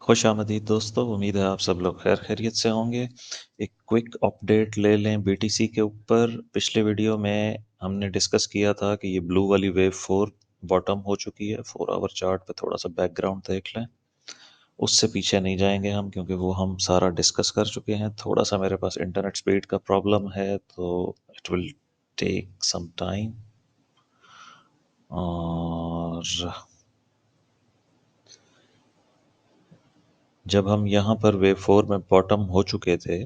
खुश आमदीद दोस्तों, उम्मीद है आप सब लोग खैर खैरियत से होंगे। एक क्विक अपडेट ले लें बीटीसी के ऊपर। पिछले वीडियो में हमने डिस्कस किया था कि ये ब्लू वाली वेव 4 बॉटम हो चुकी है। 4 आवर चार्ट पे थोड़ा सा बैकग्राउंड देख लें। उससे पीछे नहीं जाएंगे हम, क्योंकि वो हम सारा डिस्कस कर चुके हैं। थोड़ा सा मेरे पास इंटरनेट स्पीड का प्रॉब्लम है, तो it will take some time. और जब हम यहाँ पर वेव 4 में बॉटम हो चुके थे,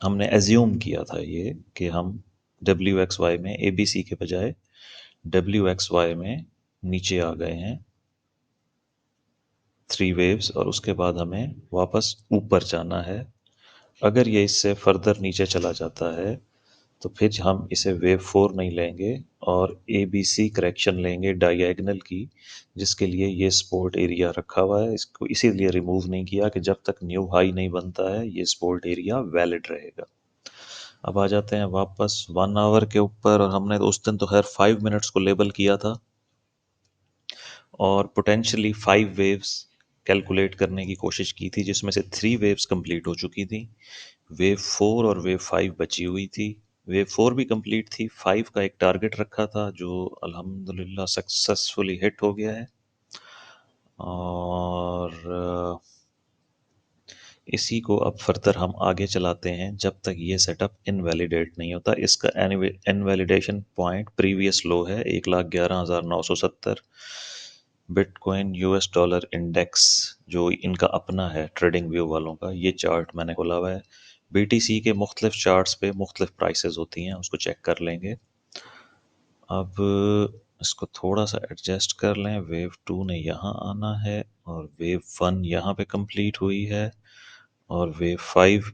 हमने एज्यूम किया था ये कि हम डब्ल्यू एक्स वाई में ए बी सी के बजाय डब्ल्यू एक्स वाई में नीचे आ गए हैं 3 वेव्स, और उसके बाद हमें वापस ऊपर जाना है। अगर ये इससे फर्दर नीचे चला जाता है तो फिर हम इसे वेव 4 नहीं लेंगे और ए बी सी करेक्शन लेंगे डायगोनल की, जिसके लिए ये सपोर्ट एरिया रखा हुआ है। इसको इसीलिए रिमूव नहीं किया कि जब तक न्यू हाई नहीं बनता है ये सपोर्ट एरिया वैलिड रहेगा। अब आ जाते हैं वापस 1 आवर के ऊपर, और हमने तो उस दिन तो खैर 5 मिनट्स को लेबल किया था और पोटेंशियली 5 वेव्स कैलकुलेट करने की कोशिश की थी, जिसमें से 3 वेव्स कंप्लीट हो चुकी थी। वेव 4 और वेव 5 बची हुई थी। वेव 4 भी कंप्लीट थी। 5 का एक टारगेट रखा था जो अल्हम्दुलिल्लाह सक्सेसफुली हिट हो गया है। और इसी को अब फर्दर हम आगे चलाते हैं जब तक ये सेटअप इनवैलिडेट नहीं होता। इसका इनवैलिडेशन पॉइंट प्रीवियस लो है 1,11,970। बिटकॉइन यूएस डॉलर इंडेक्स जो इनका अपना है ट्रेडिंग व्यू वालों का, ये चार्ट मैंने खोला हुआ है। बीटीसी के मुख्तलिफ चार्ट्स पे मुख्तलिफ प्राइसेस होती हैं, उसको चेक कर लेंगे। अब इसको थोड़ा सा एडजस्ट कर लें। वेव 2 ने यहाँ आना है और वेव 1 यहाँ पे कंप्लीट हुई है और वेव 5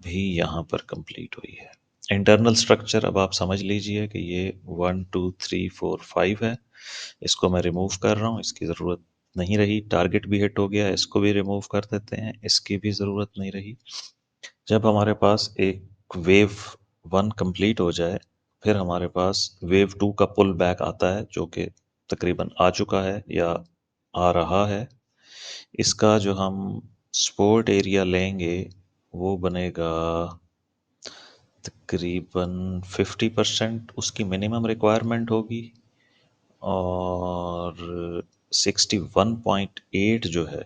भी यहाँ पर कंप्लीट हुई है। इंटरनल स्ट्रक्चर अब आप समझ लीजिए कि ये 1 2 3 4 5 है। इसको मैं रिमूव कर रहा हूँ, इसकी ज़रूरत नहीं रही। टारगेट भी हिट हो गया, इसको भी रिमूव कर देते हैं, इसकी भी ज़रूरत नहीं रही। जब हमारे पास एक वेव 1 कंप्लीट हो जाए, फिर हमारे पास वेव 2 का पुल बैक आता है, जो कि तकरीबन आ चुका है या आ रहा है। इसका जो हम सपोर्ट एरिया लेंगे वो बनेगा तकरीबन 50%, उसकी मिनिमम रिक्वायरमेंट होगी। और 61.8 जो है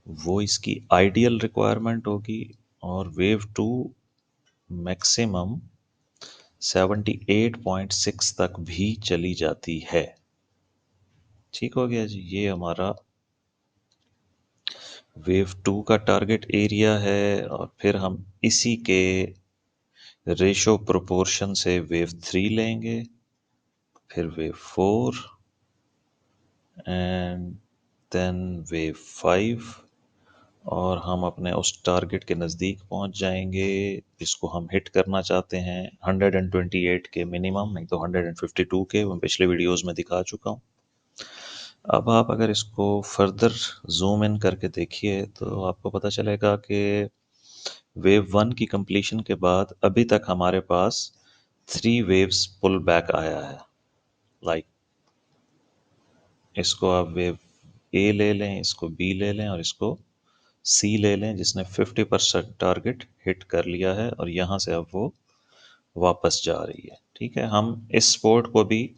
वो इसकी आइडियल रिक्वायरमेंट होगी। और वेव 2 मैक्सिमम 78.6 तक भी चली जाती है। ठीक हो गया जी, ये हमारा वेव 2 का टारगेट एरिया है। और फिर हम इसी के रेशो प्रोपोर्शन से वेव 3 लेंगे, फिर वेव 4 एंड देन वेव 5, और हम अपने उस टारगेट के नज़दीक पहुंच जाएंगे जिसको हम हिट करना चाहते हैं। 128 के मिनिमम, नहीं तो 152 के, मैं पिछले वीडियोस में दिखा चुका हूँ। अब आप अगर इसको फर्दर जूम इन करके देखिए तो आपको पता चलेगा कि वेव 1 की कंप्लीशन के बाद अभी तक हमारे पास 3 वेव्स पुल बैक आया है। लाइक इसको आप वेव ए ले लें, इसको बी ले लें और इसको सी ले लें, जिसने 50% टारगेट हिट कर लिया है और यहाँ से अब वो वापस जा रही है। ठीक है, हम इस सपोर्ट को भी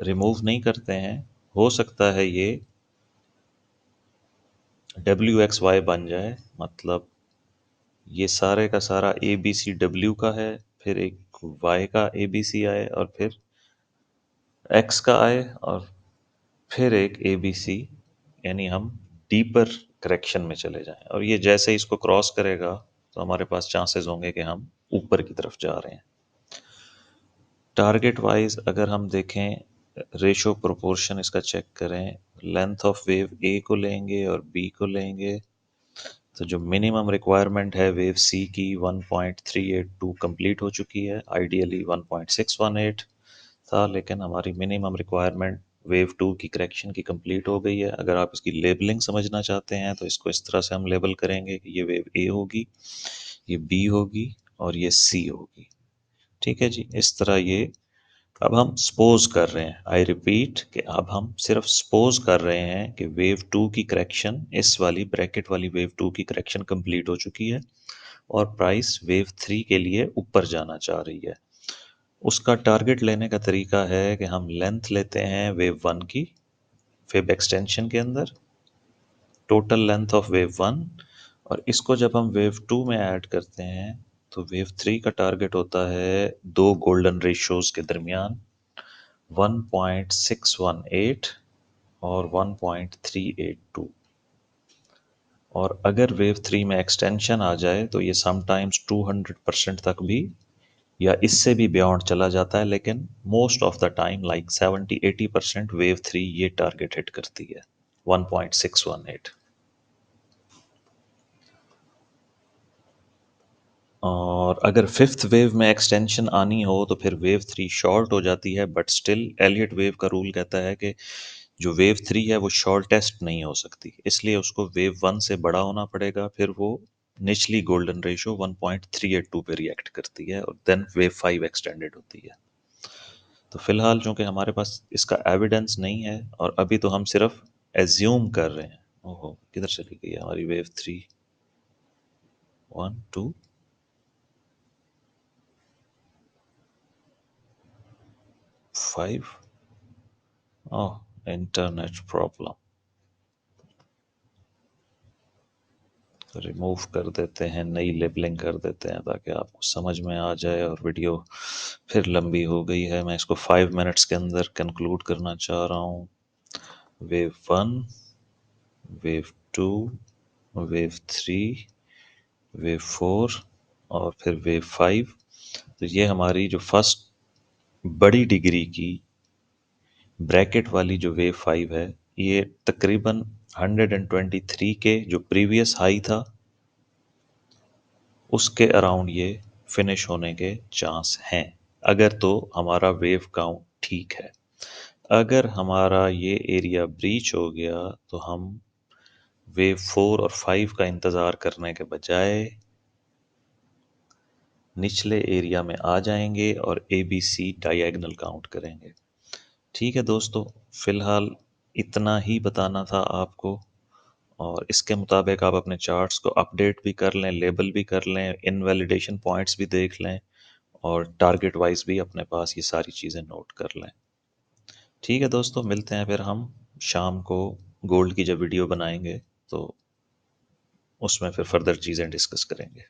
रिमूव नहीं करते हैं। हो सकता है ये डब्ल्यू एक्स वाई बन जाए, मतलब ये सारे का सारा ए बी सी डब्ल्यू का है, फिर एक वाई का ए बी सी आए, और फिर एक्स का आए, और फिर एक ए बी सी, यानी हम डीपर करेक्शन में चले जाएं। और ये जैसे ही इसको क्रॉस करेगा तो हमारे पास चांसेस होंगे कि हम ऊपर की तरफ जा रहे हैं। टारगेट वाइज अगर हम देखें, रेशो प्रोपोर्शन इसका चेक करें, लेंथ ऑफ वेव ए को लेंगे और बी को लेंगे, तो जो मिनिमम रिक्वायरमेंट है वेव सी की 1.382 कंप्लीट हो चुकी है। आइडियली 1.618 था, लेकिन हमारी मिनिमम रिक्वायरमेंट वेव 2 की करेक्शन की कंप्लीट हो गई है। अगर आप इसकी लेबलिंग समझना चाहते हैं तो इसको इस तरह से हम लेबल करेंगे कि ये वेव ए होगी, ये बी होगी और ये सी होगी। ठीक है जी, इस तरह ये अब हम सपोज कर रहे हैं, आई रिपीट, कि अब हम सिर्फ सपोज कर रहे हैं कि वेव टू की करेक्शन, इस वाली ब्रैकेट वाली वेव टू की करेक्शन कंप्लीट हो चुकी है और प्राइस वेव थ्री के लिए ऊपर जाना चाह रही है। उसका टारगेट लेने का तरीका है कि हम लेंथ लेते हैं वेव वन की, वेब एक्सटेंशन के अंदर total length of wave one, और इसको जब हम वेव टू में ऐड करते हैं तो वेव थ्री का टारगेट होता है दो गोल्डन रेशियोज के दरमियान 1.618 और 1.382। और अगर वेव थ्री में एक्सटेंशन आ जाए तो ये समटाइम्स 200% तक भी या इससे भी बियॉन्ड चला जाता है, लेकिन most of the time like 70-80% wave three ये टारगेट हिट करती है 1.618। और अगर फिफ्थ वेव में एक्सटेंशन आनी हो तो फिर वेव थ्री शॉर्ट हो जाती है, बट स्टिल एलियट वेव का रूल कहता है कि जो वेव थ्री है वो शॉर्टेस्ट नहीं हो सकती, इसलिए उसको वेव वन से बड़ा होना पड़ेगा, फिर वो निचली गोल्डन रेशो 1.382 पे रिएक्ट करती है और देन वेव फाइव एक्सटेंडेड होती है। तो फिलहाल चूंकि हमारे पास इसका एविडेंस नहीं है और अभी तो हम सिर्फ एज्यूम कर रहे हैं। ओहो, किधर चली गई है हमारी wave three? One two five. Oh, internet problem. तो रिमूव कर देते हैं, नई लेबलिंग कर देते हैं ताकि आपको समझ में आ जाए। और वीडियो फिर लंबी हो गई है, मैं इसको 5 मिनट्स के अंदर कंक्लूड करना चाह रहा हूँ। Wave one, wave two, wave three, wave four और फिर वेव फाइव। तो ये हमारी जो फर्स्ट बड़ी डिग्री की ब्रैकेट वाली जो वेव फाइव है, ये तकरीबन 123 के जो प्रीवियस हाई था उसके अराउंड ये फिनिश होने के चांस हैं, अगर तो हमारा वेव काउंट ठीक है। अगर हमारा ये एरिया ब्रीच हो गया तो हम वेव फोर और फाइव का इंतज़ार करने के बजाय निचले एरिया में आ जाएंगे और A B C diagonal count करेंगे। ठीक है दोस्तों, फ़िलहाल इतना ही बताना था आपको। और इसके मुताबिक आप अपने चार्ट्स को अपडेट भी कर लें, लेबल भी कर लें, इनवैलिडेशन पॉइंट्स भी देख लें और टारगेट वाइज भी अपने पास ये सारी चीज़ें नोट कर लें। ठीक है दोस्तों, मिलते हैं फिर हम शाम को गोल्ड की जब वीडियो बनाएंगे तो उसमें फिर फर्दर चीज़ें डिस्कस करेंगे।